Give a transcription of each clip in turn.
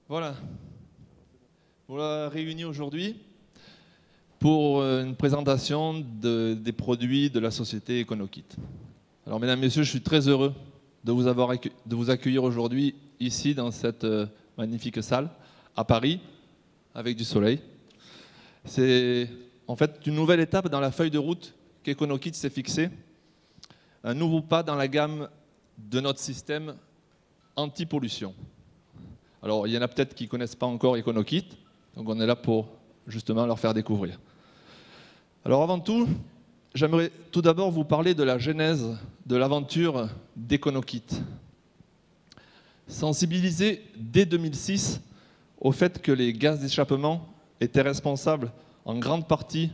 Voilà, vous la réunis aujourd'hui pour une présentation des produits de la société EconoKit. Alors mesdames, messieurs, je suis très heureux de vous accueillir aujourd'hui ici dans cette magnifique salle à Paris avec du soleil. C'est en fait une nouvelle étape dans la feuille de route qu'EconoKit s'est fixée, un nouveau pas dans la gamme de notre système anti-pollution. Alors, il y en a peut-être qui ne connaissent pas encore EconoKit, donc on est là pour justement leur faire découvrir. Alors avant tout, j'aimerais tout d'abord vous parler de la genèse de l'aventure d'EconoKit. Sensibilisé dès 2006 au fait que les gaz d'échappement étaient responsables en grande partie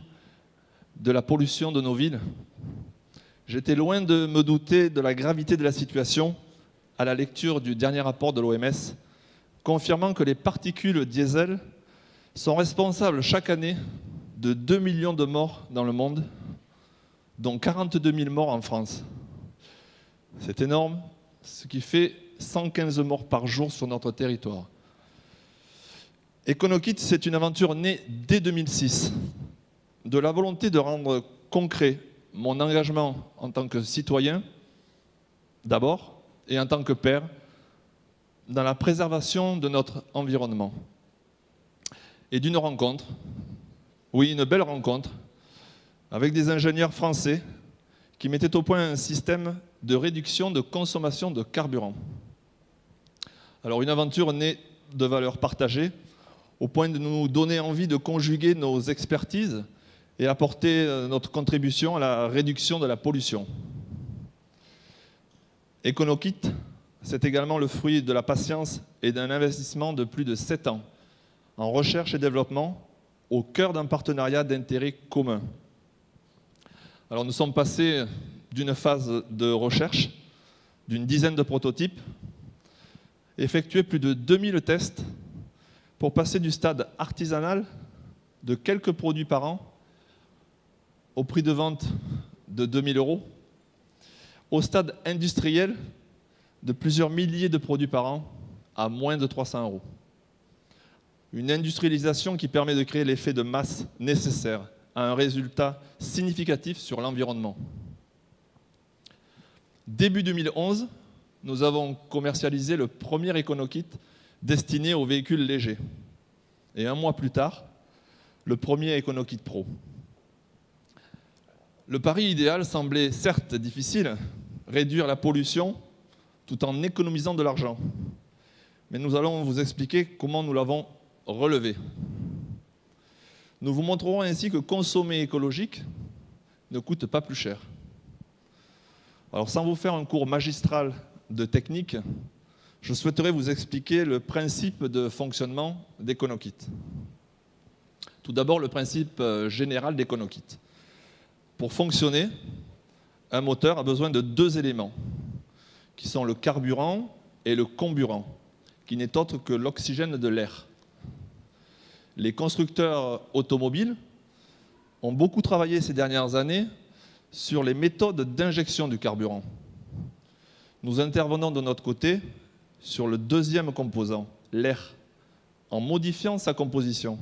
de la pollution de nos villes, j'étais loin de me douter de la gravité de la situation à la lecture du dernier rapport de l'OMS, confirmant que les particules diesel sont responsables chaque année de 2 millions de morts dans le monde, dont 42 000 morts en France. C'est énorme, ce qui fait 115 morts par jour sur notre territoire. EconoKit, c'est une aventure née dès 2006, de la volonté de rendre concret mon engagement en tant que citoyen, d'abord, et en tant que père, dans la préservation de notre environnement. Et d'une rencontre, oui, une belle rencontre, avec des ingénieurs français qui mettaient au point un système de réduction de consommation de carburant. Alors une aventure née de valeurs partagées, au point de nous donner envie de conjuguer nos expertises et apporter notre contribution à la réduction de la pollution. EconoKit, c'est également le fruit de la patience et d'un investissement de plus de 7 ans en recherche et développement au cœur d'un partenariat d'intérêt commun. Alors nous sommes passés d'une phase de recherche, d'une dizaine de prototypes, effectué plus de 2000 tests pour passer du stade artisanal de quelques produits par an au prix de vente de 2000 € au stade industriel de plusieurs milliers de produits par an à moins de 300 €. Une industrialisation qui permet de créer l'effet de masse nécessaire à un résultat significatif sur l'environnement. Début 2011, nous avons commercialisé le premier EconoKit destiné aux véhicules légers. Et un mois plus tard, le premier EconoKit Pro. Le pari idéal semblait certes difficile, réduire la pollution tout en économisant de l'argent. Mais nous allons vous expliquer comment nous l'avons relevé. Nous vous montrerons ainsi que consommer écologique ne coûte pas plus cher. Alors sans vous faire un cours magistral de technique, je souhaiterais vous expliquer le principe de fonctionnement d'EconoKit. Tout d'abord, le principe général d'EconoKit. Pour fonctionner, un moteur a besoin de 2 éléments, qui sont le carburant et le comburant, qui n'est autre que l'oxygène de l'air. Les constructeurs automobiles ont beaucoup travaillé ces dernières années sur les méthodes d'injection du carburant. Nous intervenons de notre côté sur le deuxième composant, l'air, en modifiant sa composition.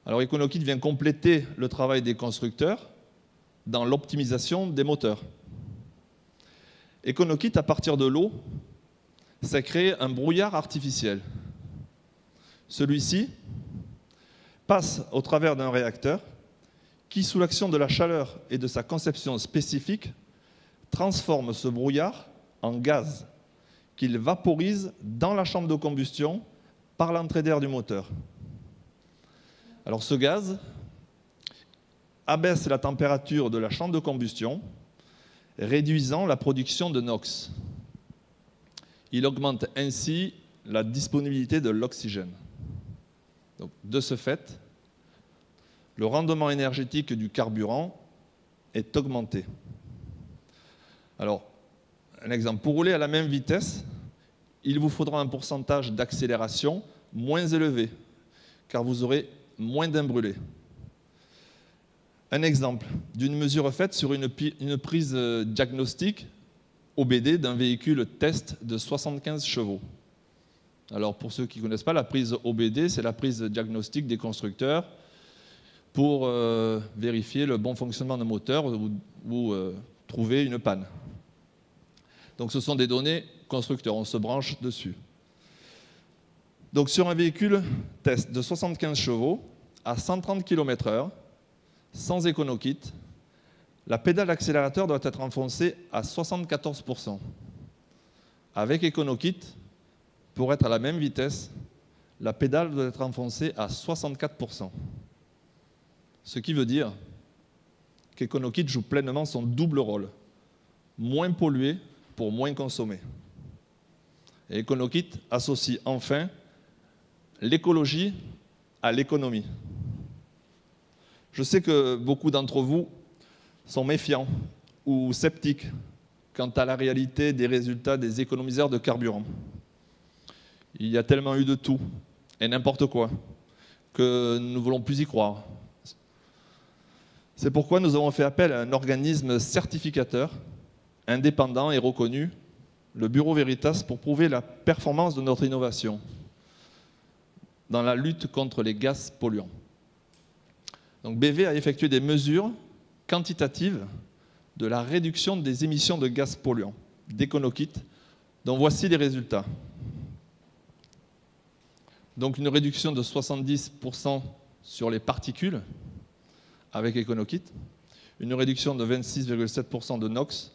Alors EconoKit vient compléter le travail des constructeurs dans l'optimisation des moteurs. EconoKit, à partir de l'eau, ça crée un brouillard artificiel. Celui-ci passe au travers d'un réacteur qui, sous l'action de la chaleur et de sa conception spécifique, transforme ce brouillard en gaz qu'il vaporise dans la chambre de combustion par l'entrée d'air du moteur. Alors ce gaz abaisse la température de la chambre de combustion, réduisant la production de NOx. Il augmente ainsi la disponibilité de l'oxygène. Donc, de ce fait, le rendement énergétique du carburant est augmenté. Alors, un exemple, pour rouler à la même vitesse, il vous faudra un pourcentage d'accélération moins élevé, car vous aurez moins d'imbrûlés. Un exemple d'une mesure faite sur une prise diagnostique OBD d'un véhicule test de 75 chevaux. Alors pour ceux qui ne connaissent pas, la prise OBD, c'est la prise diagnostique des constructeurs pour vérifier le bon fonctionnement d'un moteur ou trouver une panne. Donc ce sont des données constructeurs, on se branche dessus. Donc sur un véhicule test de 75 chevaux à 130 km/h, sans EconoKit, la pédale d'accélérateur doit être enfoncée à 74%. Avec EconoKit, pour être à la même vitesse, la pédale doit être enfoncée à 64%. Ce qui veut dire qu'EconoKit joue pleinement son double rôle. Moins polluer pour moins consommer. Et EconoKit associe enfin l'écologie à l'économie. Je sais que beaucoup d'entre vous sont méfiants ou sceptiques quant à la réalité des résultats des économiseurs de carburant. Il y a tellement eu de tout et n'importe quoi que nous ne voulons plus y croire. C'est pourquoi nous avons fait appel à un organisme certificateur, indépendant et reconnu, le Bureau Veritas, pour prouver la performance de notre innovation dans la lutte contre les gaz polluants. Donc BV a effectué des mesures quantitatives de la réduction des émissions de gaz polluants d'EconoKit, dont voici les résultats. Donc une réduction de 70% sur les particules avec EconoKit, une réduction de 26,7% de NOx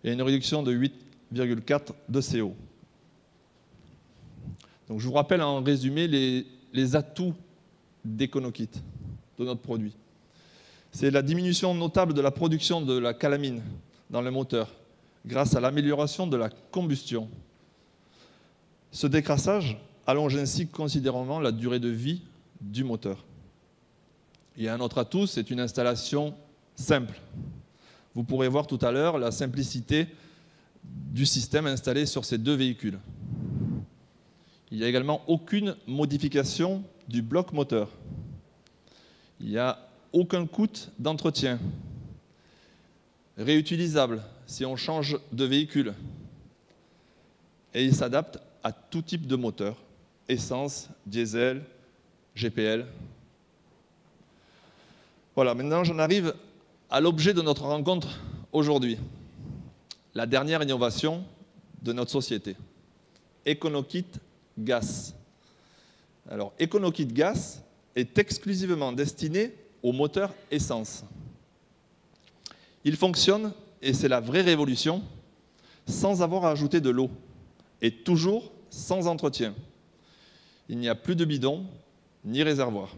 et une réduction de 8,4% de CO. Donc je vous rappelle en résumé les atouts d'EconoKit, de notre produit. C'est la diminution notable de la production de la calamine dans le moteur grâce à l'amélioration de la combustion. Ce décrassage allonge ainsi considérablement la durée de vie du moteur. Il y a un autre atout, c'est une installation simple. Vous pourrez voir tout à l'heure la simplicité du système installé sur ces deux véhicules. Il n'y a également aucune modification du bloc moteur. Il n'y a aucun coût d'entretien. Réutilisable si on change de véhicule. Et il s'adapte à tout type de moteur. Essence, diesel, GPL. Voilà, maintenant j'en arrive à l'objet de notre rencontre aujourd'hui. La dernière innovation de notre société. EconoKit Gas. Alors, EconoKit Gas est exclusivement destiné aux moteurs essence. Il fonctionne, et c'est la vraie révolution, sans avoir à ajouter de l'eau, et toujours sans entretien. Il n'y a plus de bidon, ni réservoir.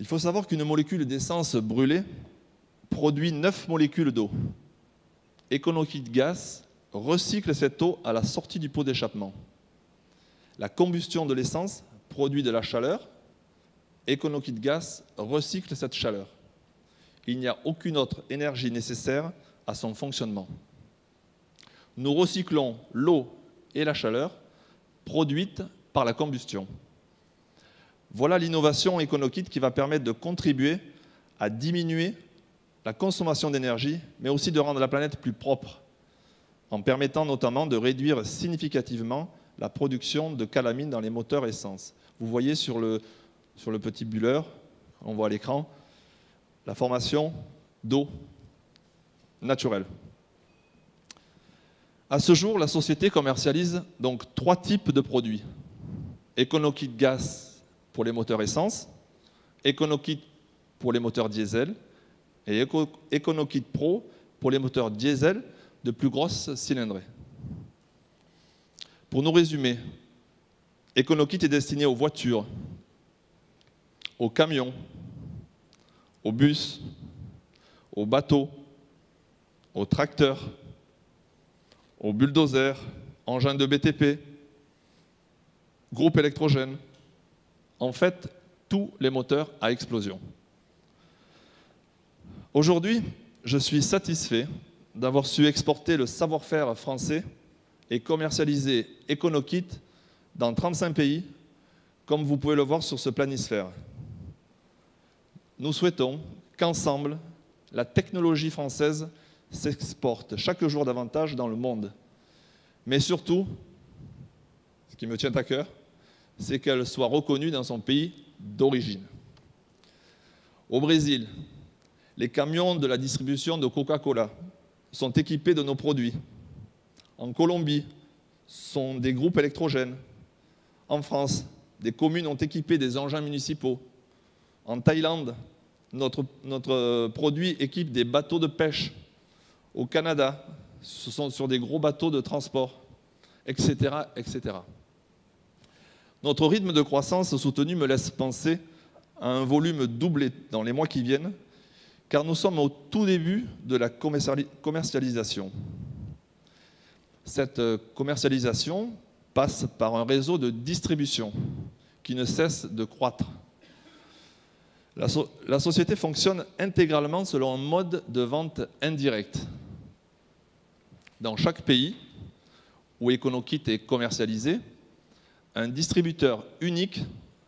Il faut savoir qu'une molécule d'essence brûlée produit 9 molécules d'eau. EconoKit Gas recycle cette eau à la sortie du pot d'échappement. La combustion de l'essence produit de la chaleur. EconoKit Gas recycle cette chaleur. Il n'y a aucune autre énergie nécessaire à son fonctionnement. Nous recyclons l'eau et la chaleur produites par la combustion. Voilà l'innovation EconoKit qui va permettre de contribuer à diminuer la consommation d'énergie, mais aussi de rendre la planète plus propre, en permettant notamment de réduire significativement la production de calamine dans les moteurs essence. Vous voyez sur le petit bulleur, on voit à l'écran, la formation d'eau naturelle. À ce jour, la société commercialise donc 3 types de produits. EconoKit Gas pour les moteurs essence, EconoKit pour les moteurs diesel et EconoKit Pro pour les moteurs diesel de plus grosse cylindrée. Pour nous résumer, EconoKit est destiné aux voitures, aux camions, aux bus, aux bateaux, aux tracteurs, aux bulldozers, engins de BTP, groupes électrogènes, en fait, tous les moteurs à explosion. Aujourd'hui, je suis satisfait d'avoir su exporter le savoir-faire français et commercialiser EconoKit dans 35 pays, comme vous pouvez le voir sur ce planisphère. Nous souhaitons qu'ensemble, la technologie française s'exporte chaque jour davantage dans le monde. Mais surtout, qui me tient à cœur, c'est qu'elle soit reconnue dans son pays d'origine. Au Brésil, les camions de la distribution de Coca-Cola sont équipés de nos produits. En Colombie, sont des groupes électrogènes. En France, des communes ont équipé des engins municipaux. En Thaïlande, notre produit équipe des bateaux de pêche. Au Canada, ce sont sur des gros bateaux de transport, etc., etc. Notre rythme de croissance soutenu me laisse penser à un volume doublé dans les mois qui viennent, car nous sommes au tout début de la commercialisation. Cette commercialisation passe par un réseau de distribution qui ne cesse de croître. La société fonctionne intégralement selon un mode de vente indirect. Dans chaque pays où EconoKit est commercialisé, un distributeur unique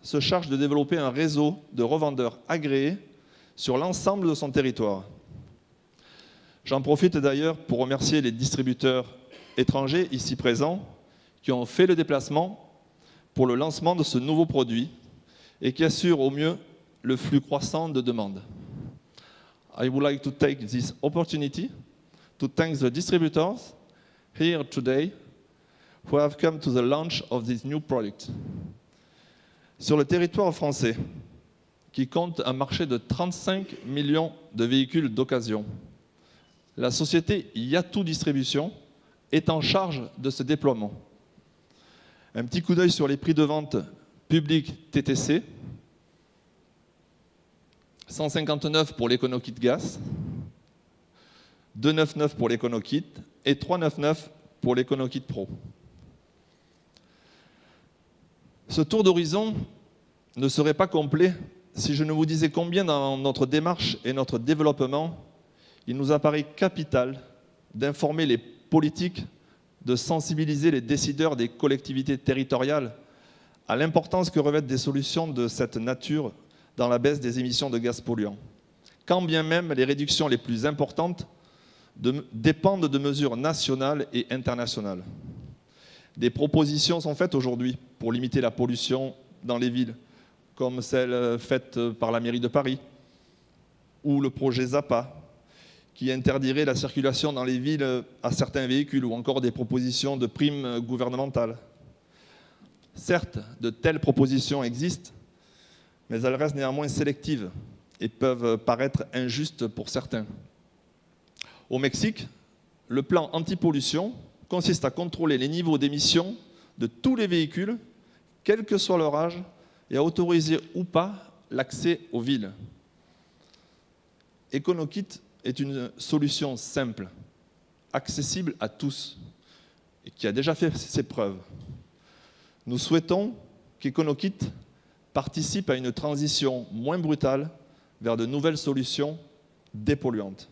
se charge de développer un réseau de revendeurs agréés sur l'ensemble de son territoire. J'en profite d'ailleurs pour remercier les distributeurs étrangers ici présents qui ont fait le déplacement pour le lancement de ce nouveau produit et qui assurent au mieux le flux croissant de demandes. I would like to take this opportunity to thank the distributors here today who have come to the launch of this new product. Sur le territoire français, qui compte un marché de 35 millions de véhicules d'occasion, la société Yatou Distribution est en charge de ce déploiement. Un petit coup d'œil sur les prix de vente public TTC, 159 pour l'EconoKit Gas, 299 pour l'EconoKit et 399 pour l'EconoKit Pro. Ce tour d'horizon ne serait pas complet si je ne vous disais combien dans notre démarche et notre développement, il nous apparaît capital d'informer les politiques, de sensibiliser les décideurs des collectivités territoriales à l'importance que revêtent des solutions de cette nature dans la baisse des émissions de gaz polluants. Quand bien même les réductions les plus importantes dépendent de mesures nationales et internationales. Des propositions sont faites aujourd'hui pour limiter la pollution dans les villes, comme celle faite par la mairie de Paris, ou le projet ZAPA, qui interdirait la circulation dans les villes à certains véhicules, ou encore des propositions de primes gouvernementales. Certes, de telles propositions existent, mais elles restent néanmoins sélectives et peuvent paraître injustes pour certains. Au Mexique, le plan anti-pollution consiste à contrôler les niveaux d'émissions de tous les véhicules, quel que soit leur âge, et à autoriser ou pas l'accès aux villes. EconoKit est une solution simple, accessible à tous, et qui a déjà fait ses preuves. Nous souhaitons qu'EconoKit participe à une transition moins brutale vers de nouvelles solutions dépolluantes.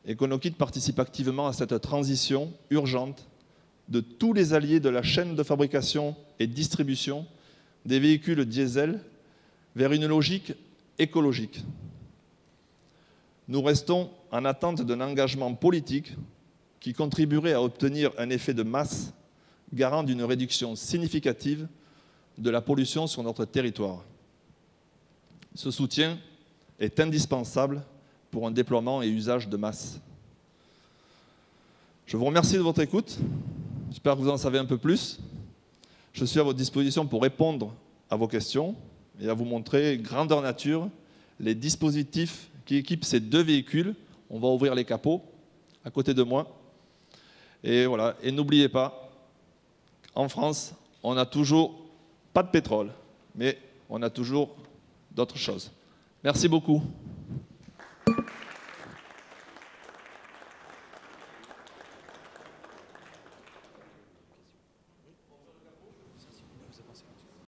EconoKit participe activement à cette transition urgente de tous les alliés de la chaîne de fabrication et distribution des véhicules diesel vers une logique écologique. Nous restons en attente d'un engagement politique qui contribuerait à obtenir un effet de masse garant d'une réduction significative de la pollution sur notre territoire. Ce soutien est indispensable pour un déploiement et usage de masse. Je vous remercie de votre écoute. J'espère que vous en savez un peu plus. Je suis à votre disposition pour répondre à vos questions et à vous montrer grandeur nature les dispositifs qui équipent ces deux véhicules. On va ouvrir les capots à côté de moi. Et voilà. Et n'oubliez pas, en France, on n'a toujours pas de pétrole, mais on a toujours d'autres choses. Merci beaucoup.